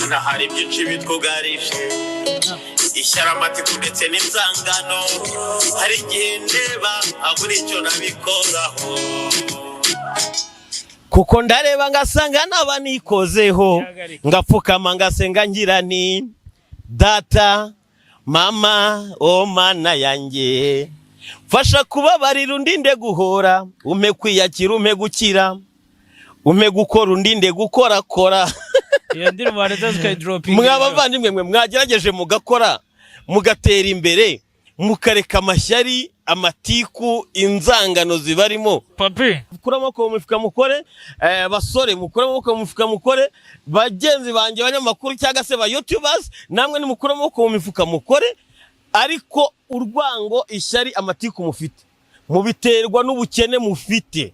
hari byinshi bitwugarije ishyaramatiko ndetse n'inzangano hari igihe ndeba abura icyo nabikoraho kuko ndareba ngasanga naba nikozeho ngapfukama ngasenga ngira ni data mama o mana yanjye fasha kubabarira undinde guhora ume kwiyakira ume gukira ume gukora undinde gukora kora iyo ndirimbo bareza sky dropping mwabavandimwe mwe mwagerageje mugakora mugatera imbere mukareka amashyari amatiku inzangano zibarimo papi mukuramo ko mufuka mukore basore mukuramo ko mufuka mukore bagenzi banje abanyamakuru cyangwa se ba YouTubers namwe ni mukuramo ko mufuka mukore ariko urwango ishyari amatiku mufite mubiterwa n'ubukene mufite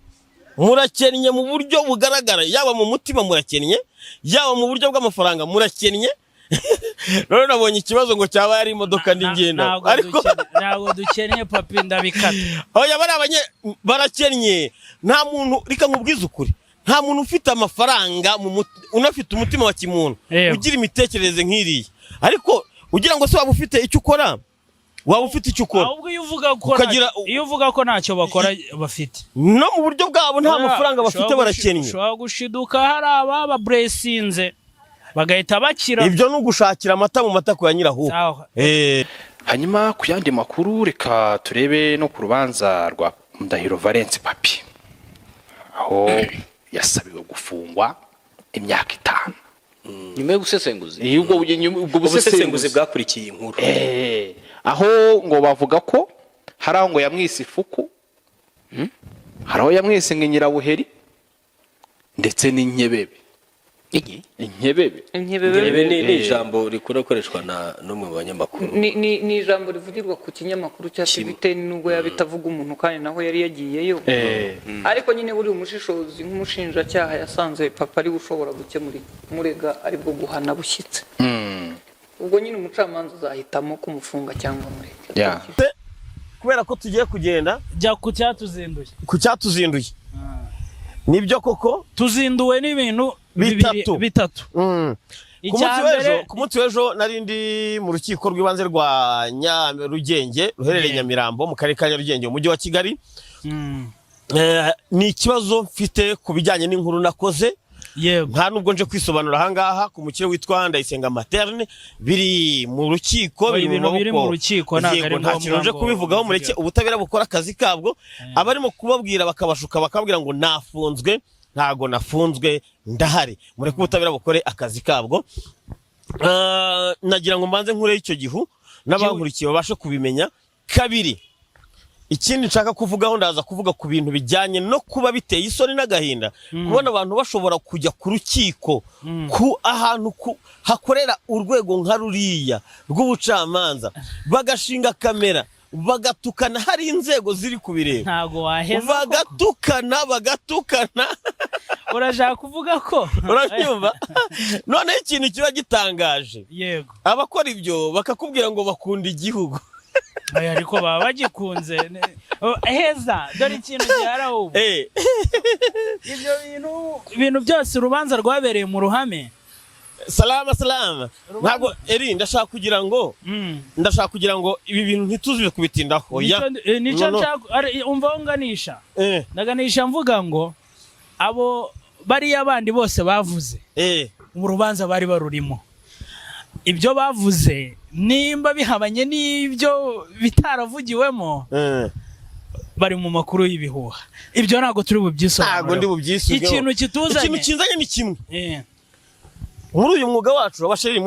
murakennye mu buryo bugaragara yaba mu mutima murakennye yaba mu buryo bw'amafaranga murakennye rero nabonye ikibazo ngo cyaba yari imodoka ndingenda ariko ntago dukennye papi ndabikata oya barakennye nta muntu rika nkubwiza ukuri nta muntu ufite amafaranga unafite umutima wa kimuntu ugira imitekerereze nk'iriye ariko ugira ngo se waba ufite icyo ukora waba ufite icyo ukora ahubwo iyo uvuga ko ntacyo bakora bafite no mu buryo bwabo nta mafaranga bafite barakennye ushobora gushiduka hari ababa blessinze bagahita bakira ibyo nugushakira amata mu matako ya nyiraho hanyuma ku yandi makuru reka turebe no ku rubanza rwa Ndahiro Valence papi aho yasabiwe gufungwa imyaka 5 nyuma yo gusesenguza ubwo busesenguzi bwakurikiye inkuru aho ngo bavuga ko hari aho ngo yamwise ifuku hari aho yamwise nk'inyirabuheri ndetse n'inkebebe inkebebe ni ijambo rikorekoreshwa no mu banyamakuru ni ijambo rivugirwa ku kinyamakuru cya TVT nubwo yabitavuga umuntu kandi naho yari yagiyeyo ariko nyine buri umushishozi nk'umushinjacyaha yasanze papa ari ushobora gukemura murega aribwo guhana bushyitse ubwo nyine umucamanza azahitamo kumufunga cyangwa murega kubera ko tugiye kugenda jya ku cyatuzinduye nibyo koko tuzinduwe n'ibintu bitatu ku munsi w'ejo narindi mu rukiko rw'ibanze rwa Nyarugenge ruherereye Nyamirambo mu karere ka Nyarugenge mu mujyi wa Kigali ni ikibazo mfite ku bijyanye n'inkuru nakoze nta nubwo nje kwisobanura ahangaha ku mukire witwa Ndayisenga Materne biri mu rukiko biri mu rukiko nta kintu nje kubivugaho mureke ubutabera bukora akazi kabwo abarimo kubabwira bakabashuka bakabwira ngo nafunzwe ntago nafunzwe ndahari mureke ubutabera bukore akazi kabwo nagira ngo mbanze nkure icyo gihu n'abankurikiye babashe kubimenya kabiri ikindi nshaka kuvugaho ndaza kuvuga ku bintu bijyanye no kuba biteye isoni n'agahinda kubona abantu bashobora kujya ku rukiko ku ahantu hakorera urwego nka ruriya rw'ubucamanza bagashinga kamera bagatukana hari inzego ziri kubireba ntago waheza bagatukana urashaka kuvuga ko uranyumva none ikintu kiba gitangaje yego abakora ibyo bakakubwira ngo bakunda igihugu ariko baba bagikunze heza dore ikintu cyara ubu ibyo bintu byose urubanza rwabereye mu ruhame salama ntago ndashaka kugira ngo ibi bintu ntituzibe kubitindaho nicyo nshaka umva nganisha ndaganisha mvuga ngo abo bariya bandi bose bavuze mu rubanza bari barurimo ibyo bavuze nimba bihabanye n'ibyo bitaravugiwemo bari mu makuru y'ibihuha ibyo ntago turi bubyisobanure ntago ndi bubyisuge ikintu kinzanye ni kimwe muri uyu mwuga wacu abasheri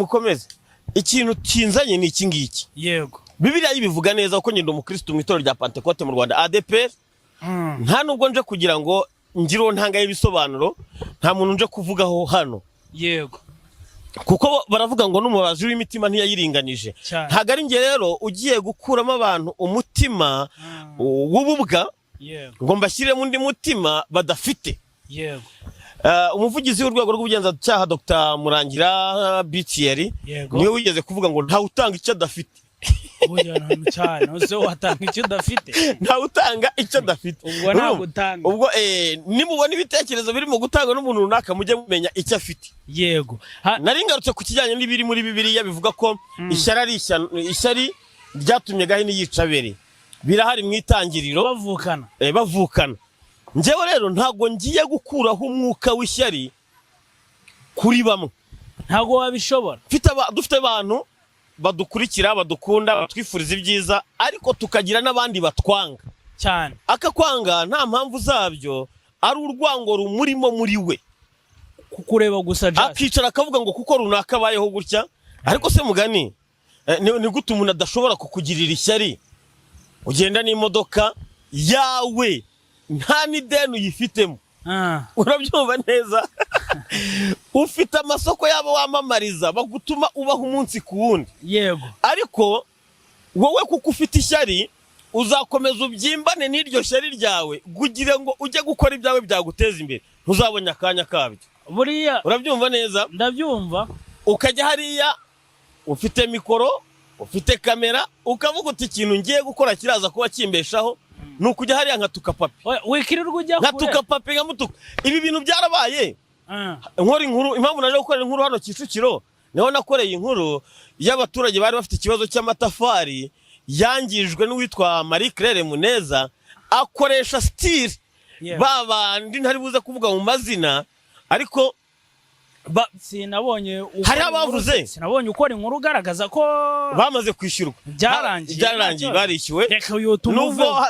mukomeze ikintu kinzanye ni iki ngiki yego Bibiliya ibivuga neza uko ngenda umukristo mu itorero rya Pentecote mu Rwanda ADPR nta nubwo nje kugira ngo ngiro ntangaye ibisobanuro nta muntu nje kuvugaho hano yego kuko baravuga ngo n'umubazi w'imitima ntiyayiringanije ntago ari nge rero ugiye gukuramo abantu umutima w'ububwa ngo mbashyire mu ndi mutima badafite yego umuvugizi w'urwego rw'ubugenzacyaha Dr Murangira BTR niwe wigeze kuvuga ngo nta utanga icyo adafite oya ntantu cyane uze watanga icyo udafite ntawe utanga icyo adafite ubwo ntabwo utanga ubwo nimubona ibitekerezo biri mu gutanga n'umuntu runaka mujye mumenya icyo afite yego nari ngarutse ku kijyanye n'ibiri muri Bibiliya bivuga ko ishyari ryatumye Gahini yica Abeli birahari mu itangiriro bavukana njyewe rero ntago ngiye gukuraho umwuka w'ishyari kuri bamwe ntago wabishobora dufite abantu badukurikira badukunda batwifuriza ibyiza ariko tukagira n'abandi batwanga cyane akakwanga nta mpamvu zabyo ari urwango rumurimo muri we kukureba gusa just akicara akavuga ngo kuko runaka bayeho gutya ariko se mugani ni gute umuntu adashobora kukugirira ishyari ugenda n'imodoka yawe nta n'ideni uyifitemo urabyumva neza ufite amasoko yabo wamamariza bagutuma ubaho umunsi ku wundi yego ariko wowe kuko ufite ishyari uzakomeza ubyimbane n'iryo shyari ryawe kugira ngo ujye gukora ibyawe byaguteza imbere ntuzabonye akanya kabyo buriya urabyumva neza ndabyumva ukajya hariya ufite mikoro ufite kamera ukavuga uti ikintu ngiye gukora kiraza kuba kimbeshaho nukujya hariya nkatuka papi wikirirwa ujya kure nkatuka papi nkamutuka ibi bintu byarabaye nkora inkuru impamvu naje gukorera inkuru hano Kicukiro niho nakoreye inkuru y'abaturage bari bafite ikibazo cy'amatafari yangijwe n'uwitwa Marie Claire Muneza akoresha steel babandi ntari buze kuvuga mu mazina ariko sinabonye hari abavuze sinabonye ukora inkuru ugaragaza ko bamaze kwishyurwa byarangiye barishyuwe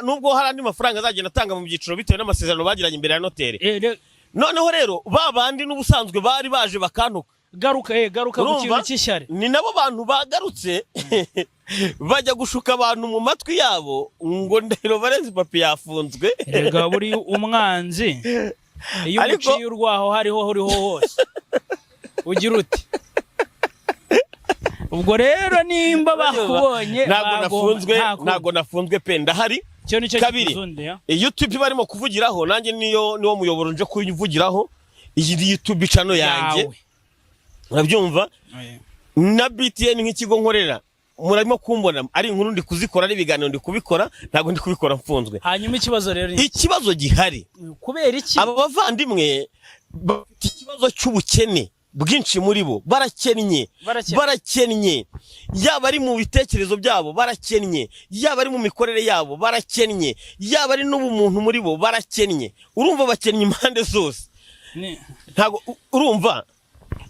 nubwo hari andi mafaranga azagenda atanga mu byiciro bitewe n'amasezerano bagiranye imbere ya noteri noneho rero babandi n'ubusanzwe bari baje bakantuka garuka ku kintu cy'ishyari ni nabo bantu bagarutse bajya gushuka abantu mu matwi yabo ngo Ndahiro Valens Papi yafunzwe rega buri umwanzi iyo umuciye urwaho hariho hose ugira uti ubwo rero nimba bakubonye ntago nafunzwe pe ndahari kabiri YouTube barimo kuvugiraho nanjye niwo muyoboro nje kuyivugiraho iyi YouTube channel yanjye urabyumva na BTN nk'ikigo nkorera murarimo kumbona ari inkuru ndi kuzikora ari ibiganiro ndi kubikora ntago ndi kubikora mfunzwe hanyuma ikibazo gihari kubera iki aba bavandimwe bafite ikibazo cy'ubukene bwinshi muri bo barakennye yaba ari mu bitekerezo byabo barakennye yaba ari mu mikorere yabo barakennye yaba ari n'ubumuntu muri bo barakennye urumva bakennye impande zose ntago urumva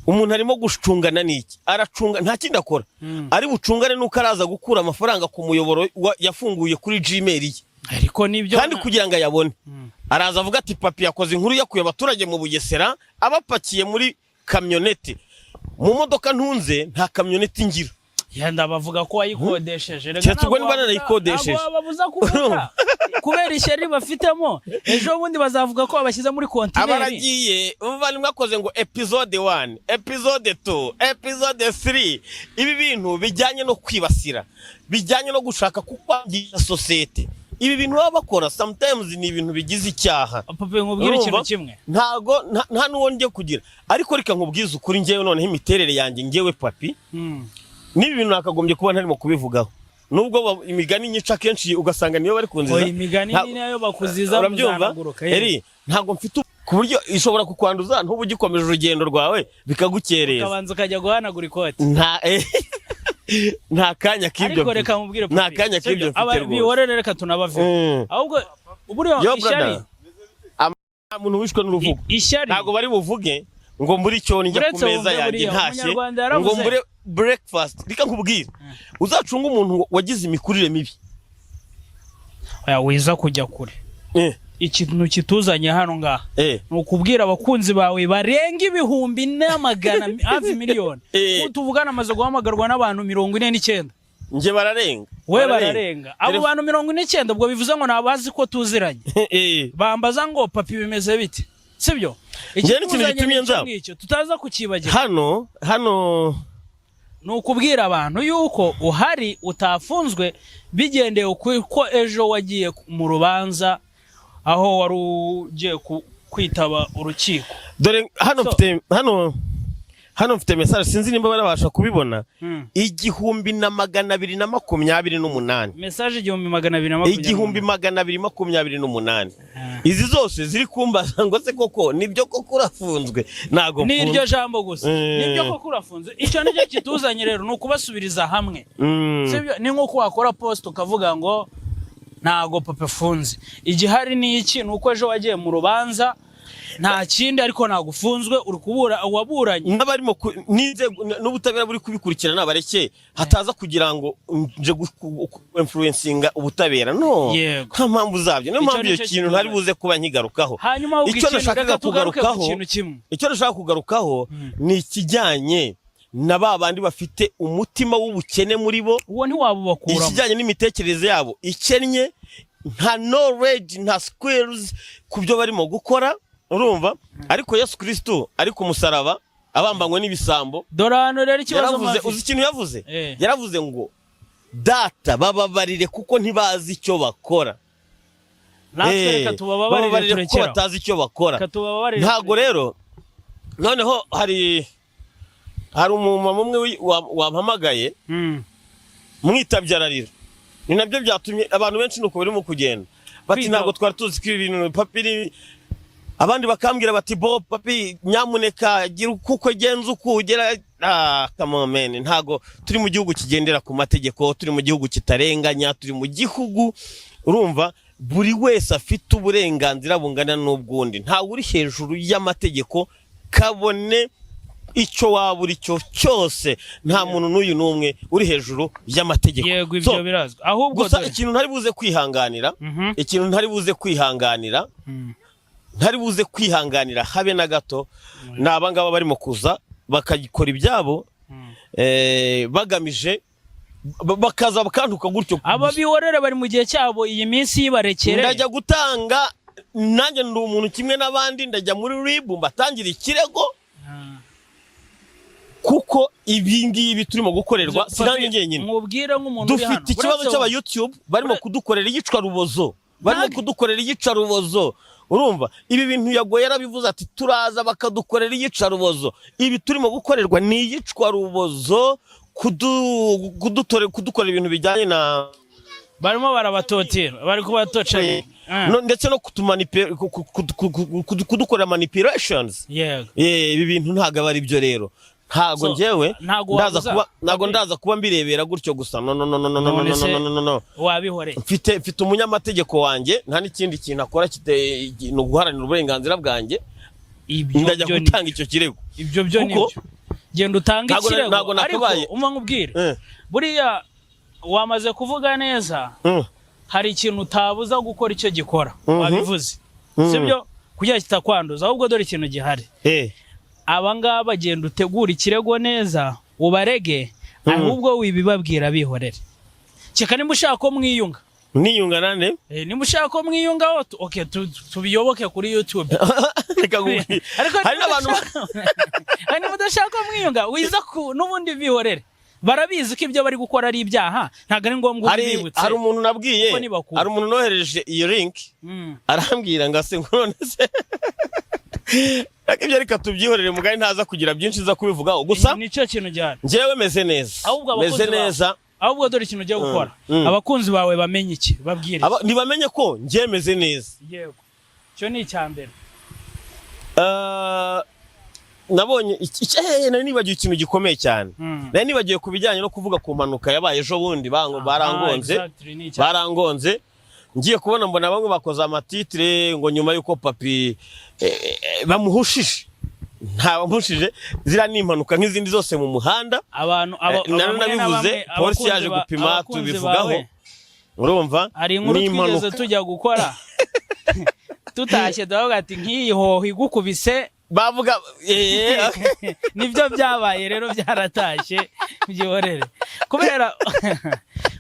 umuntu arimo gucungana n'iki aracunga nta kindi akora ari bucungane nuko araza gukura amafaranga ku muyoboro yafunguye kuri Gmail ye ariko nibyo kandi kugira ngo ayabone araza avuga ati Papi yakoze inkuru yakuye abaturage mu Bugesera abapakiye muri kamyoneti mu modoka ntunze nta kamyoneti ngira yanda bavuga ko wayikodesheje rega ubwo niba narayikodesheje babuza kuvuga kubera ishyari bafitemo ejo bundi bazavuga ko babashyize muri kontineri abaragiye umva mwakoze ngo episode 1 episode 2 episode 3 ibi bintu bijyanye no kwibasira bijyanye no gushaka kukwangisha societe ibi bintu baba bakora sometimes ni ibintu bigize icyaha Papi nkubwira ikintu kimwe ntago nta nuwo ngiye kugira ariko reka nkubwize ukuri ngewe noneho imiterere yanjye ngewe Papi nibi bintu nakagombye kuba ntarimo kubivugaho nubwo imigani nyica kenshi ugasanga niyo bari kunziza imigani niyo bakuziza muzanaguruka ntago mfite ku buryo ishobora kukwanduza ntubu gikomeje urugendo rwawe bikagukereza ukabanza ukajya guhanagura ikoti nta kanya k'ibyo ariko reka mubwire nta kanya k'ibyo mfite bihorere reka tunabave ahubwo uburiyo ishyari umuntu wishwe n'uruvugo ntago bari buvuge ngo muri cyo njya ku meza yanjye ntashye ngo mbure breakfast reka nkubwire uzacunga umuntu wagize imikurire mibi wiza kujya kure ikintu kituzanye hano ngaha nukubwira abakunzi bawe barenga ibihumbi n'amagana hafi miliyoni tuvugana amaze guhamagarwa n'abantu 49 nje bararenga we bararenga abo bantu 49 ubwo bivuze ngo nabazi ko tuziranye bambaza ngo Papi bimeze bite sibyo ikintu gitumye nza tutaza kukibagira hano nukubwira abantu yuko uhari utafunzwe bigendeye ko ejo wagiye mu rubanza aho wari ugiye kwitaba urukiko dore hano hano mfite message sinzi nimba barabasha kubibona 1228 message 1228 izi zose ziri kumbaza ngo se koko nibyo koko urafunzwe nago ni iryo jambo gusa nibyo koko urafunzwe icyo nicyo kituzanye rero nuko basubiriza hamwe sibyo ni nko wakora post ukavuga ngo nago Papa funze igihari ni iki nuko ejo wagiye mu rubanza nta kindi ariko nagufunzwe uri kubura waburanye n'abarimo nize n'ubutabera buri kubikurikirana nabareke hataza kugira ngo nje influencinga ubutabera no nta mpamvu zabyo no mpamvu iyo kintu ntari buze kuba nkigarukaho icyo nashakaga kugarukaho ni ikijyanye na babandi bafite umutima w'ubukene muri bo uwo ntiwabubakuramo ikijyanye n'imitekerereze yabo ikennye nta knowledge nta skills kubyo barimo gukora urumva ariko Yesu Kristo ari ku musaraba abambanywe n'ibisambo dorano rero ikibazo uzi ikintu yavuze yaravuze ngo data bababarire kuko ntibazi icyo bakora natwe reka tubababarire kuko batazi icyo bakora ntago rero noneho hari umumama umwe wampamagaye mwitabye ararira ni nabyo byatumye abantu benshi nuko barimo kugenda bati ntabwo twari tuzi ko ibintu papiri abandi bakambwira bati bo papi nyamuneka gira kuko genza ukugera come on man ntago turi mu gihugu kigendera ku mategeko turi mu gihugu kitarenganya turi mu gihugu urumva buri wese afite uburenganzira bungana n'ubwundi ntawe uri hejuru y'amategeko kabone icyo waburi cyo cyose nta muntu n'uyu n'umwe uri hejuru y'amategeko yego ibyo birazwe ahubwo gusa ikintu ntari buze kwihanganira habe na gato nabangaba barimo kuza bakagikora ibyabo bagamije bakaza bakantuka gutyo aba biworere bari mu gihe cyabo iyi minsi yibarekere ndajya gutanga nanjye ndi umuntu kimwe n'abandi ndajya muri RIB mbatangira ikirego kuko ibi ngibi turimo gukorerwa sinange ngenyine mubwire nk'umuntu uri hano dufite ikibazo cy'aba YouTube barimo kudukorera iyica rubozo urumva ibi bintu yagoye yarabivuze ati turaza bakadukorera iyicarubozo ibi turimo gukorerwa ni iyicwa rubozo kudukorera ibintu bijyanye na barimo barabatotera bari kubatoca ndetse no kudukorera manipulations ibi bintu ntago ari byo rero ntago njyewe ndaza kuba mbirebera gutyo gusa no wabihore mfite umunyamategeko wanjye nta n'ikindi kintu akora no guharanira uburenganzira bwanjye ndajya gutanga icyo kirego ibyo byo nibyo genda utanga ikirego ariko umva nkubwire buriya wamaze kuvuga neza hari ikintu utabuza gukora icyo gikora wabivuze sibyo kugira kitakwanduza ahubwo dore ikintu gihari abangaba bagenda utegura ikirego neza ubarege ahubwo wibibabwira bihorere cyeka nimba ushaka ko mwiyunga nane nimba ushaka ko mwiyunga okay tubiyoboke kuri YouTube hari n'abantu hani mudashaka ko mwiyunga wiza n'ubundi bihorere barabizi ko ibyo bari gukora ari ibyaha ntago ari ngombwa ubibutse hari umuntu nabwiye hari umuntu nohereje iyo link arambwira ngo ase none se ibyo ariko tubyihorere mugari ntaza kugira byinshi za kubivugaho gusa nicyo kintu cyane njyewe meze neza ahubwo dore ikintu ugiye gukora abakunzi bawe bamenye iki babwire ntibamenye ko njye meze neza yego cyo ni icyambere nabonye nari nibagiye ikintu gikomeye cyane nari nibagiye kubijyanye no kuvuga ku mpanuka yabaye ejo bundi barangonze ngiye kubona mbona bamwe bakoze amatitre ngo nyuma yuko papi bamuhushije ntabamushije zira n'impanuka nk'izindi zose mu muhanda abantu nabivuze polisi yaje gupima tubivugaho urumva ari inkuru twigeze tujya gukora tutashye davuga ati nk'iyihoho igukubise bavuga nibyo byabaye rero byaratashye byihorere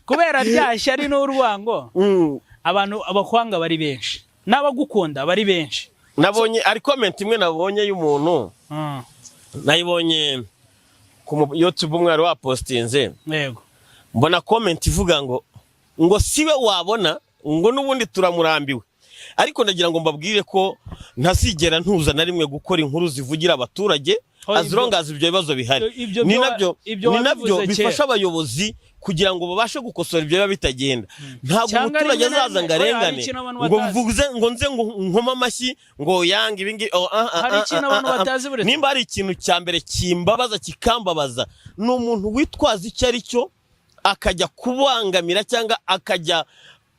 kubera byashye ari n'urwango abantu abakwanga bari benshi n'abagukunda bari benshi nabonye ari comment imwe nabonye y'umuntu nayibonye ku YouTube umwari wa postinze yego mbona comment ivuga ngo siwe wabona ngo nubundi turamurambiwe ariko ndagira ngo mbabwire ko ntazigera ntuza na rimwe gukora inkuru zivugira abaturage as long as ibyo bibazo bihari ni nabyo bifasha abayobozi kugira ngo babashe gukosora ibyo biba bitagenda. Ntabwo umuturage azaza ngo arengane ngo mvuze ngo nze ngo nkoma amashyi ngo yange ibingi nimba ari ikintu cya mbere kimbabaza kikambabaza n'umuntu witwaza icyo ari cyo akajya kubangamira cyangwa akajya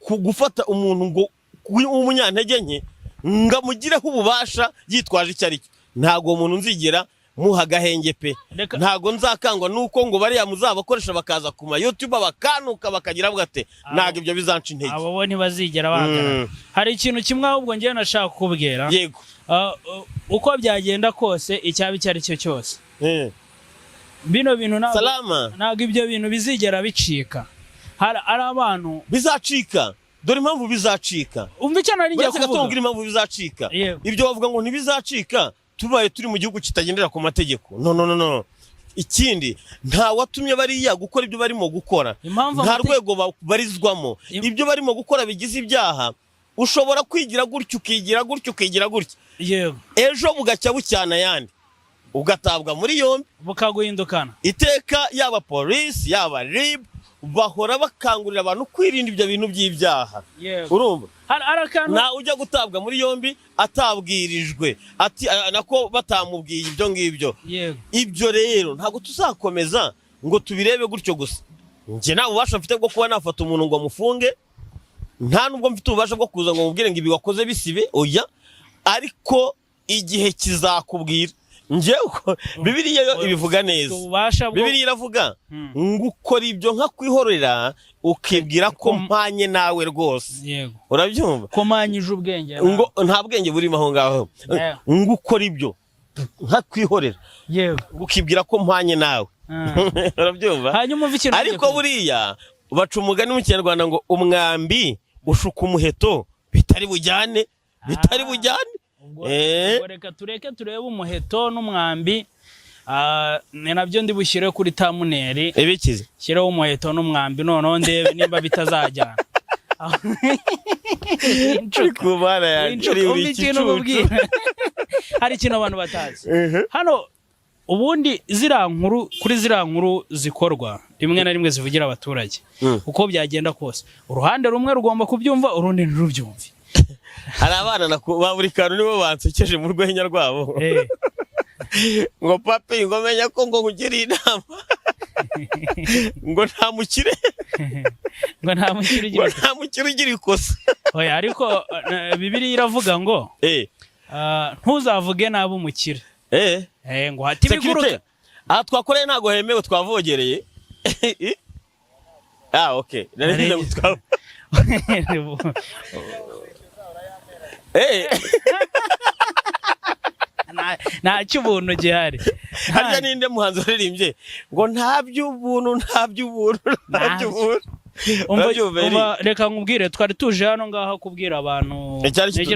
gufata umuntu ngo umunyantege nke ngamugireho ububasha yitwaje icyo ari cyo. Ntabwo umuntu nzigera muha gahenge pe. Ntago nzakangwa nuko ngo bariya muzabakoresha bakaza ku ma YouTube bakanuka bakagira bwate ntago ibyo bizanca intege. Abo bo ntibazigera bagara. Hari ikintu kimwe ahubwo ngiye nashaka kubwira. Yego. Uko byagenda kose icyaba icyo ari cyo cyose. Bino bintu ntago ibyo bintu bizigera bicika. Hari abantu bizacika. Dore impamvu bizacika. Umva icyo nari ngiye kuvuga. Gatongera impamvu bizacika. Ibyo bavuga ngo ntibizacika. Tubaye turi mu gihugu kitagendera ku mategeko. No. Ikindi nta watumye bariya gukora ibyo barimo gukora. Nta rwego barizwamo. Ibyo barimo gukora bigize ibyaha. Ushobora kwigira gutyo ukigira gutyo. Yego. Ejo bugacya bucyana yandi. Ugatabwa muri yombi bukaguhindukana. Iteka yaba police yaba RIB bahora bakangurira abantu kwirinda ibyo bintu by'ibyaha. Urumva? Na ujya gutabwa muri yombi atabwirijwe ati nako batamubwiye ibyo ngibyo. Ibyo rero ntago tuzakomeza ngo tubirebe gutyo gusa. Nje nabo basha mfite bwo kuba nafata umuntu ngo mufunge. Nta nubwo mfite ubasha bwo kuza ngo mubwire ngo ibi wakoze bisibe oya. Ariko igihe kizakubwira njyewe Bibiliya yo ibivuga neza. Bibiliya iravuga ngo ukora ibyo nka kwihorera ukibwira ko mpanye nawe rwose. Urabyumva? Ko manyije ubwenge. Ngo nta bwenge burimo aho ngaho. Ngo ukora ibyo nka kwihorera. Ukibwira ko mpanye nawe. Urabyumva? Hanyuma umva ikintu. Ariko buriya baca umugani mu Kinyarwanda ngo umwambi ushuka umuheto bitari bujyane. Reka tureke turebe umuheto n'umwambi. Ni nabyo ndi bushyire kuri tamuneri. Ibikize shyireho umuheto n'umwambi noneho ndebe nimba bitazajyana. Hari ikintu abantu batazi hano. Ubundi kuri ziriya nkuru zikorwa rimwe na rimwe zivugira abaturage uko byagenda kose. Uruhande rumwe rugomba kubyumva urundi ntirubyumve. Hari abana ba buri kantu nibo bansekeje mu rwenya rwabo. Ngo papi ngo menya ko ngo kugira inama ngo nta mukire ugira ikosa. Oya ariko Bibiliya iravuga ngo ntuzavuge nabi umukire. Ngo hati biguruka. Aha twakoreye ntago hemewe twavogereye. Okay. Narize mutwaho. Nta cy'ubuntu gihari. Harya ninde muhanzi uririmbye ngo nta by'ubuntu. Reka nkubwire twari tuje hano ngaho kubwira abantu.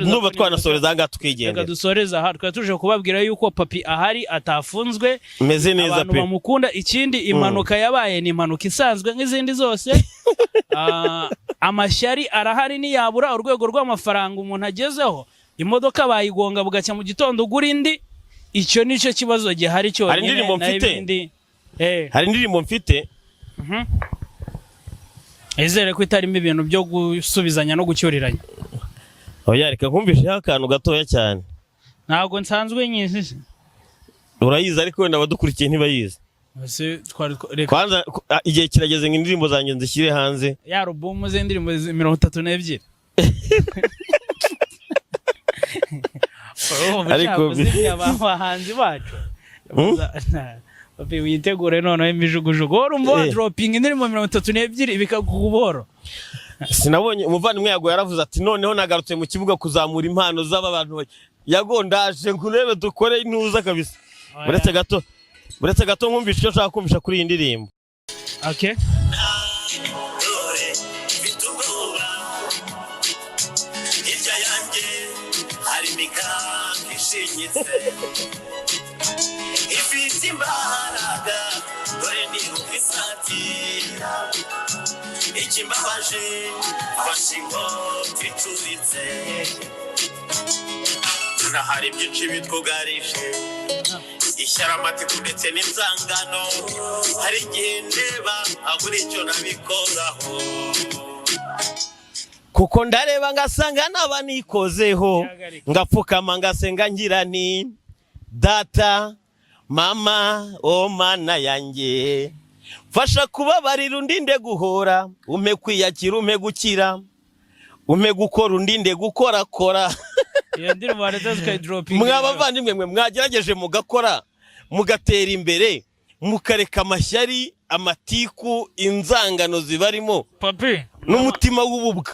Nuba twanasoreza ngaha tukigendera. Reka dusoreza aha twari tuje kubabwira yuko papi ahari atafunzwe. Meze neza pe. Abantu bamukunda. Ikindi impanuka yabaye ni impanuka isanzwe nk'izindi zose. Amashyari arahari niyabura urwego rw'amafaranga umuntu agezeho. Imodoka bayigonga bugacya mu gitondo ugura indi. Icyo nicyo kibazo gihari cyo. Hari indirimbo mfite. Ezere ko itarimo ibintu byo gusubizanya no gucyuriranya. Oya reka nkumvishe akantu gatoya cyane. Ntabwo nsanzwe nyizi. Urayizi ariko wenda badukurikiye ntibayizi. Kwanza igihe kirageze ngo indirimbo zanjye nzishyire hanze. Ya album z'indirimbo 32. Ariko abahanzi bacu papi witegure noneho imijugujugu urumva dropping indirimbo 32 bikakuguboro. Sinabonye umuvandimwe yago yaravuze ati noneho nagarutse mu kibuga kuzamura impano z'aba bantu yagondaje nkurebe dukore intuza kabisa. Buretse gato nkumvisha icyo nshaka kumvisha kuri iyi ndirimbo. Okay. Ifite imbaraga dore ni ukwisatira ikimbabaje fashingo tituritse nahari byinshi bitwugarije ishyara amatiku ndetse n'inzangano hari igihe ndeba abura icyo nabikoraho kuko ndareba ngasanga naba nikozeho ngapfukama ngasenga ngira ni data mama o mana yanjye fasha kubabarira undinde guhora ume kwiyakira ume gukira ume gukora undinde gukorakora iyo ndirimbo baretse skydropping mwabavandimwe mwe mwagerageje mugakora mugatera imbere mukareka amashyari amatiku inzangano zibarimo papi n'umutima w'ububwa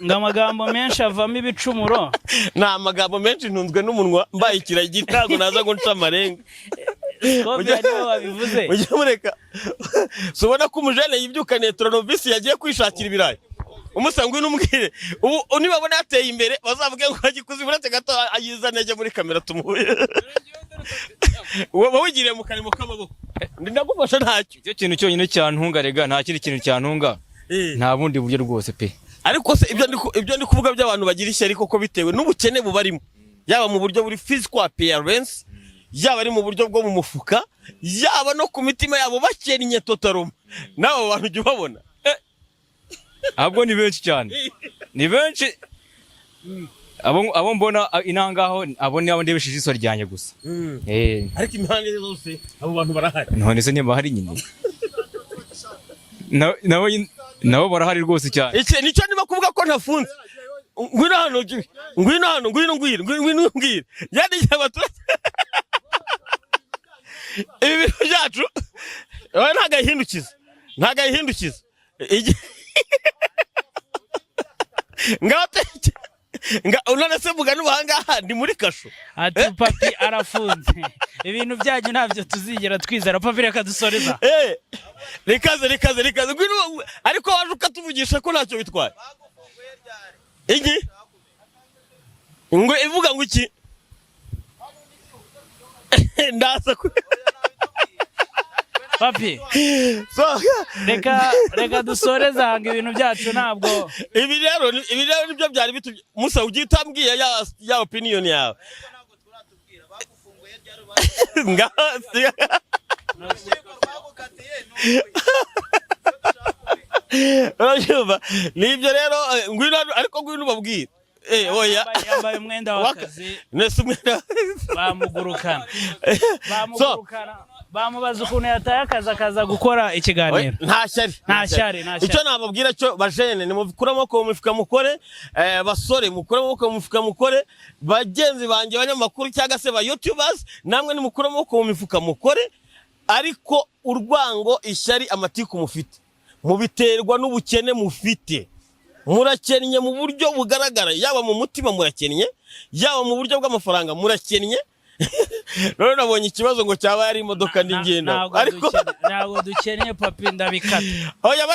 ngamagambo menshi avamo ibicumuro nta magambo menshi ntunzwe n'umunwa mbaye ikiragi ntago naza ngo nca amarenga Kobya niwe wabivuze ujye mureka subona ko umujene yibyukaniye Tronovisi yagiye kwishakira ibirayi umusangwe n'umbwire ubu nibabona yateye imbere bazavuge ngo agikuzi burate gato ayizane ajye muri kamera tumuhuye wowe wigiriye mu karimo k'amaboko ndagufasha ntacyo icyo kintu cyonyine cyantunga rega nta kindi kintu cyantunga nta bundi buryo rwose pe ariko se ibyo ndi kuvuga by'abantu bagira ishyari koko bitewe n'ubukene bubarimo yaba mu buryo buri physical appearance yaba ari mu buryo bwo mu mufuka yaba no ku mitima yabo bakennye totaroma nawe bantu ujye ubabona ahubwo ni benshi cyane ni benshi abo mbona inangaho abo ni abo ndebeshe ijisho ryanjye gusa ariko imihanda yose abo bantu barahari none se niba hari nyine nabo barahari rwose cyane iki nicyo niba kuvuga ko ntafunze ngwino hano ngwino mbwira yandikiye abaturage ibi bintu byacu ntagahindukiza none se mugani ubuhangaha ndi muri kasho ati papi arafunze ibintu byanyu ntabyo tuzigera twizera papi reka dusoreza rikaze ariko waje ukatuvugisha ko ntacyo bitwaye iki ngo ivuga ngo iki ndaza papi reka dusoreze hanga ibintu byacu ntabwo ibi rero nibyo byari bitumye musa ugiye utambwiye ya opinion yawe nibyo rero ariko ngwino ubabwire oya yambaye umwenda w'akazi nese umwenda bamugurukana bamubaza ukuntu yataye akazi akaza gukora ikiganiro nta shyari icyo nababwira cyo bajene nimukure amaboko mu mifuka mukore basore mukure amaboko mu mifuka mukore bagenzi banjye abanyamakuru cyangwa se ba youtubers namwe nimukure amaboko mu mifuka mukore ariko urwango ishyari amatiku mufite mubiterwa n'ubukene mufite murakennye mu buryo bugaragara yaba mu mutima murakennye yaba mu buryo bw'amafaranga murakennye none nabonye ikibazo ngo cyaba yari imodoka n'ingenda ariko ntabwo dukennye papi ndabikata oya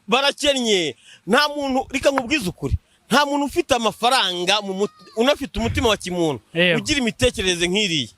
barakennye nta muntu reka nkubwize ukuri nta muntu ufite amafaranga unafite umutima wa kimuntu ugira imitekerereze nk'iriya